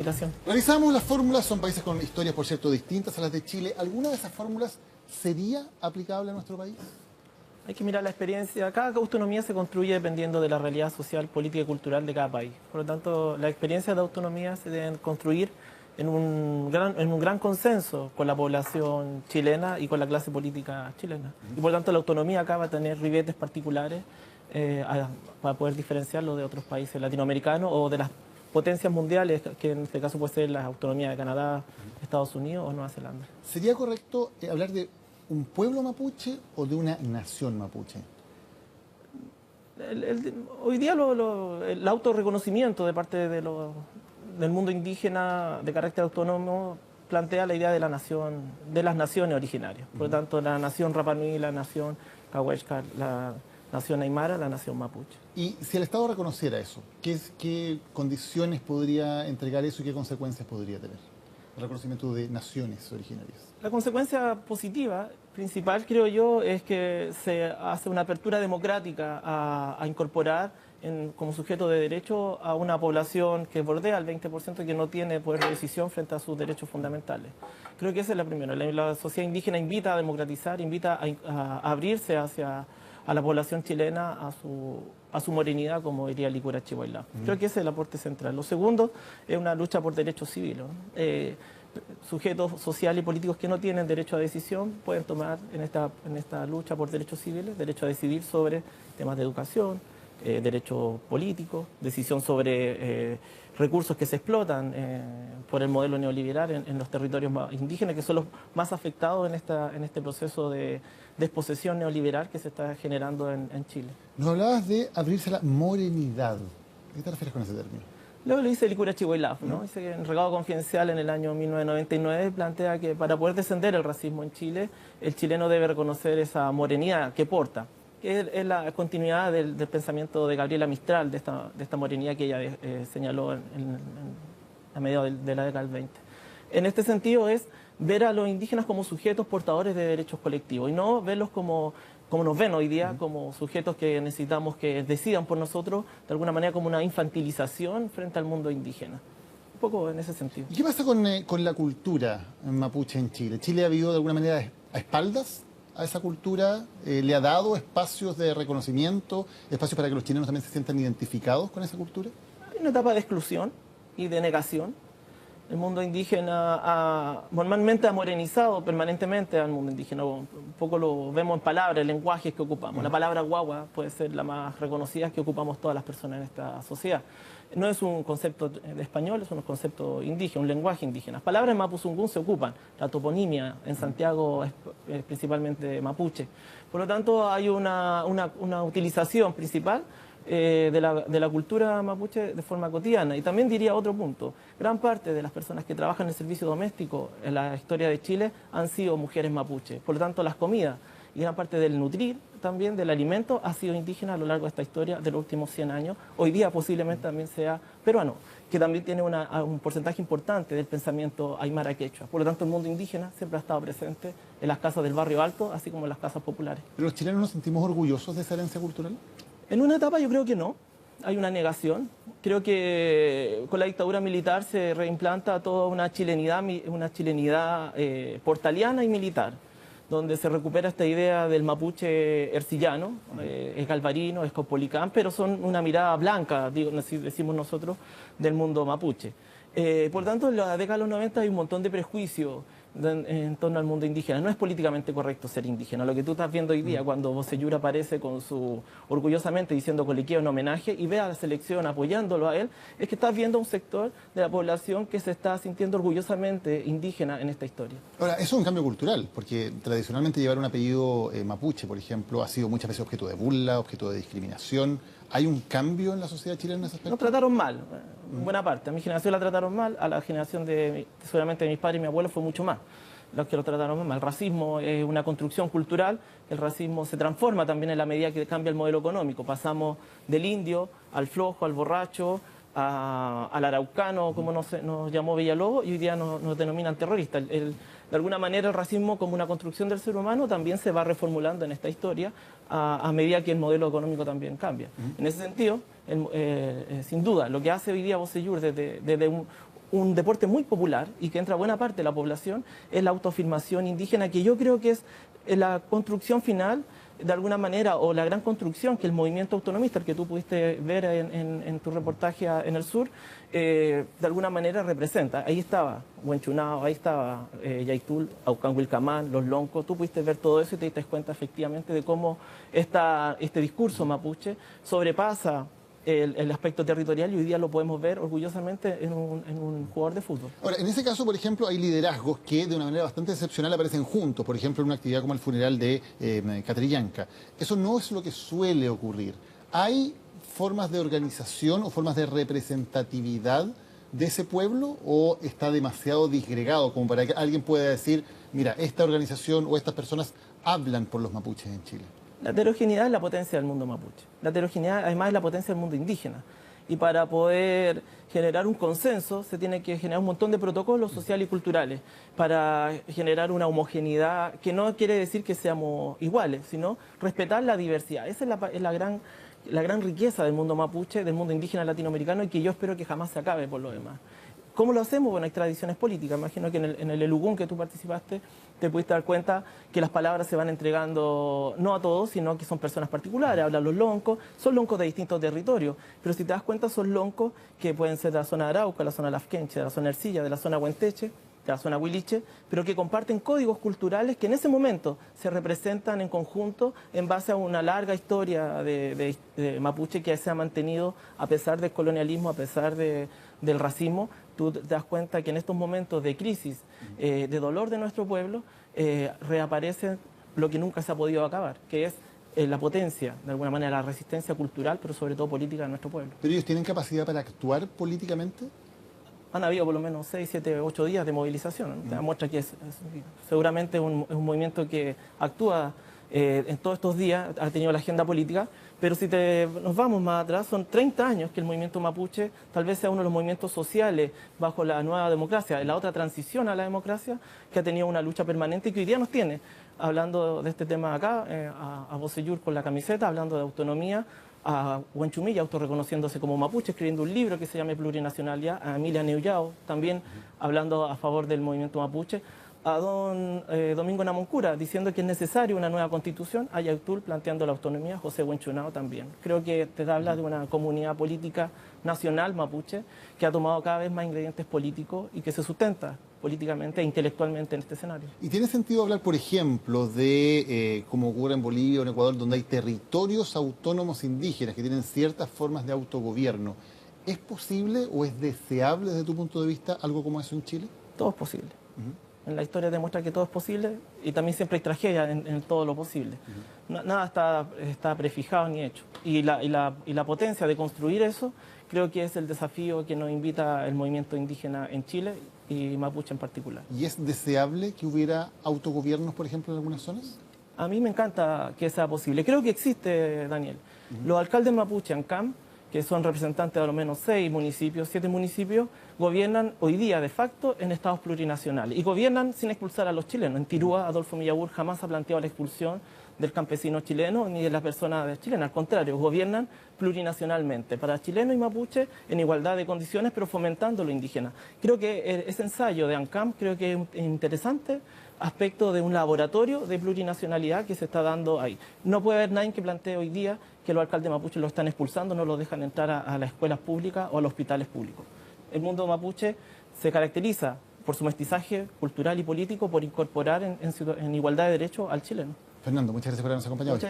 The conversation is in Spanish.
explicación. Revisamos las fórmulas, son países con historias, por cierto, distintas a las de Chile. ¿Alguna de esas fórmulas sería aplicable a nuestro país? Hay que mirar la experiencia. Cada autonomía se construye dependiendo de la realidad social, política y cultural de cada país. Por lo tanto, las experiencias de autonomía se deben construir en un gran consenso con la población chilena y con la clase política chilena. Y por lo tanto, la autonomía acá va a tener ribetes particulares para poder diferenciarlo de otros países latinoamericanos o de las potencias mundiales, que en este caso puede ser la autonomía de Canadá, Estados Unidos o Nueva Zelanda. ¿Sería correcto hablar de un pueblo mapuche o de una nación mapuche? Hoy día el autorreconocimiento de parte del mundo indígena de carácter autónomo plantea la idea de la nación, de las naciones originarias. Por lo tanto, la nación Rapa Nui, la nación Cahuéscar, la nación Aymara, la nación mapuche. Y si el Estado reconociera eso, ¿qué condiciones podría entregar eso y qué consecuencias podría tener el reconocimiento de naciones originarias? La consecuencia positiva, principal, creo yo, es que se hace una apertura democrática a incorporar como sujeto de derecho a una población que bordea al 20% que no tiene poder de decisión frente a sus derechos fundamentales. Creo que esa es la primera. La sociedad indígena invita a democratizar, invita a abrirse a la población chilena, a su morenidad, como diría Licura Chihuahua. Creo que ese es el aporte central. Lo segundo es una lucha por derechos civiles, ¿no? Sujetos sociales y políticos que no tienen derecho a decisión pueden tomar en esta lucha por derechos civiles, derecho a decidir sobre temas de educación, derecho político, decisión sobre recursos que se explotan por el modelo neoliberal en los territorios indígenas, que son los más afectados en este proceso de desposesión neoliberal que se está generando en Chile. Nos hablabas de abrirse a la morenidad. ¿A qué te refieres con ese término? Luego lo dice Licura Chihuahua, ¿no? Dice que en Regado Confidencial en el año 1999 plantea que para poder descender el racismo en Chile, el chileno debe reconocer esa morenidad que porta, que es la continuidad del pensamiento de Gabriela Mistral, de esta morenidad que ella señaló a mediados de la década del 20. En este sentido es ver a los indígenas como sujetos portadores de derechos colectivos y no verlos como nos ven hoy día, como sujetos que necesitamos que decidan por nosotros, de alguna manera como una infantilización frente al mundo indígena. Un poco en ese sentido. ¿Y qué pasa con la cultura mapuche en Chile? ¿Chile ha vivido de alguna manera a espaldas a esa cultura? ¿Le ha dado espacios de reconocimiento, espacios para que los chilenos también se sientan identificados con esa cultura? Hay una etapa de exclusión y de negación. El mundo indígena normalmente ha morenizado permanentemente al mundo indígena. Un poco lo vemos en palabras, en lenguajes que ocupamos. La palabra guagua puede ser la más reconocida que ocupamos todas las personas en esta sociedad. No es un concepto de español, es un concepto indígena, un lenguaje indígena. Las palabras en mapuzungún se ocupan, la toponimia en Santiago es principalmente mapuche. Por lo tanto, hay una utilización principal de la cultura mapuche de forma cotidiana. Y también diría otro punto, gran parte de las personas que trabajan en el servicio doméstico en la historia de Chile han sido mujeres mapuches. Por lo tanto, las comidas y gran parte del nutrir, también del alimento, ha sido indígena a lo largo de esta historia de los últimos 100 años. Hoy día posiblemente también sea peruano, que también tiene un porcentaje importante del pensamiento aymara quechua. Por lo tanto, el mundo indígena siempre ha estado presente en las casas del barrio alto, así como en las casas populares. ¿Pero los chilenos nos sentimos orgullosos de esa herencia cultural? En una etapa yo creo que no, hay una negación. Creo que con la dictadura militar se reimplanta toda una chilenidad portaliana y militar, donde se recupera esta idea del mapuche ercillano, es galvarino, es copolicán, pero son una mirada blanca, decimos nosotros, del mundo mapuche. Por tanto, en la década de los 90 hay un montón de prejuicios en torno al mundo indígena. No es políticamente correcto ser indígena. Lo que tú estás viendo hoy día, cuando Bocellur aparece con orgullosamente diciendo Coliqueo en homenaje y ve a la selección apoyándolo a él, es que estás viendo un sector de la población que se está sintiendo orgullosamente indígena en esta historia. Ahora, eso es un cambio cultural, porque tradicionalmente llevar un apellido mapuche, por ejemplo, ha sido muchas veces objeto de burla, objeto de discriminación. ¿Hay un cambio en la sociedad chilena en ese aspecto? Nos trataron mal, en buena parte. A mi generación la trataron mal, a la generación seguramente de mis padres y mi abuelo fue mucho más los que lo trataron mal. El racismo es una construcción cultural, el racismo se transforma también en la medida que cambia el modelo económico. Pasamos del indio al flojo, al borracho, al araucano, como nos llamó Villalobos, y hoy día nos denominan terroristas. De alguna manera el racismo como una construcción del ser humano también se va reformulando en esta historia a medida que el modelo económico también cambia. En ese sentido, sin duda, lo que hace hoy día Bocellur desde un deporte muy popular y que entra buena parte de la población, es la autoafirmación indígena, que yo creo que es la construcción final, de alguna manera, o la gran construcción que el movimiento autonomista, el que tú pudiste ver en tu reportaje en el sur, de alguna manera representa. Ahí estaba Huenchunao, ahí estaba Yaitul, Aucan Wilcamán, los Loncos. Tú pudiste ver todo eso y te diste cuenta efectivamente de cómo este discurso mapuche sobrepasa el aspecto territorial, y hoy día lo podemos ver orgullosamente en un jugador de fútbol. Ahora, en ese caso, por ejemplo, hay liderazgos que de una manera bastante excepcional aparecen juntos, por ejemplo, en una actividad como el funeral de Catrillanca. Eso no es lo que suele ocurrir. ¿Hay formas de organización o formas de representatividad de ese pueblo, o está demasiado disgregado como para que alguien pueda decir, mira, esta organización o estas personas hablan por los mapuches en Chile? La heterogeneidad es la potencia del mundo mapuche. La heterogeneidad además es la potencia del mundo indígena. Y para poder generar un consenso se tiene que generar un montón de protocolos sociales y culturales para generar una homogeneidad, que no quiere decir que seamos iguales, sino respetar la diversidad. Esa es la gran riqueza del mundo mapuche, del mundo indígena latinoamericano, y que yo espero que jamás se acabe por lo demás. ¿Cómo lo hacemos? Bueno, hay tradiciones políticas. Imagino que en el Elugún que tú participaste te pudiste dar cuenta que las palabras se van entregando no a todos, sino que son personas particulares. Hablan los loncos, son loncos de distintos territorios, pero si te das cuenta son loncos que pueden ser de la zona de Arauca, de la zona de Lafkenche, de la zona Ercilla, de la zona Huenteche, de la zona Huiliche, pero que comparten códigos culturales que en ese momento se representan en conjunto en base a una larga historia de mapuche que se ha mantenido a pesar del colonialismo, a pesar del racismo. Tú te das cuenta que en estos momentos de crisis, de dolor de nuestro pueblo, reaparece lo que nunca se ha podido acabar, que es la potencia, de alguna manera, la resistencia cultural, pero sobre todo política de nuestro pueblo. ¿Pero ellos tienen capacidad para actuar políticamente? Han habido por lo menos 6, 7, 8 días de movilización, ¿no? Muestra que seguramente es un movimiento que actúa en todos estos días, ha tenido la agenda política, pero si nos vamos más atrás, son 30 años que el movimiento mapuche tal vez sea uno de los movimientos sociales bajo la nueva democracia, la otra transición a la democracia, que ha tenido una lucha permanente y que hoy día nos tiene, hablando de este tema acá, a Bocellur con la camiseta, hablando de autonomía, a Huenchumilla autorreconociéndose como mapuche, escribiendo un libro que se llama Plurinacionalidad, a Emilia Neullao también hablando a favor del movimiento mapuche, a don Domingo Namoncura diciendo que es necesaria una nueva constitución, a Yaitul planteando la autonomía, José Huenchunao también. Creo que te habla de una comunidad política nacional mapuche que ha tomado cada vez más ingredientes políticos y que se sustenta políticamente e intelectualmente en este escenario. ¿Y tiene sentido hablar, por ejemplo, de, como ocurre en Bolivia o en Ecuador, donde hay territorios autónomos indígenas que tienen ciertas formas de autogobierno? ¿Es posible o es deseable desde tu punto de vista algo como eso en Chile? Todo es posible. En la historia demuestra que todo es posible y también siempre hay tragedia en todo lo posible. Nada está prefijado ni hecho. Y la potencia de construir eso creo que es el desafío que nos invita el movimiento indígena en Chile y mapuche en particular. ¿Y es deseable que hubiera autogobiernos, por ejemplo, en algunas zonas? A mí me encanta que sea posible. Creo que existe, Daniel. Los alcaldes mapuche ANCAM, que son representantes de al menos 6 municipios, 7 municipios, gobiernan hoy día de facto en estados plurinacionales y gobiernan sin expulsar a los chilenos. En Tirúa, Adolfo Millabur jamás ha planteado la expulsión del campesino chileno ni de las personas chilenas. Al contrario, gobiernan plurinacionalmente, para chilenos y mapuche en igualdad de condiciones, pero fomentando lo indígena. Creo que ese ensayo de ANCAM creo que es un interesante aspecto de un laboratorio de plurinacionalidad que se está dando ahí. No puede haber nadie que plantee hoy día que los alcaldes mapuches lo están expulsando, no los dejan entrar a las escuelas públicas o a los hospitales públicos. El mundo mapuche se caracteriza por su mestizaje cultural y político, por incorporar en igualdad de derechos al chileno. Fernando, muchas gracias por habernos acompañado.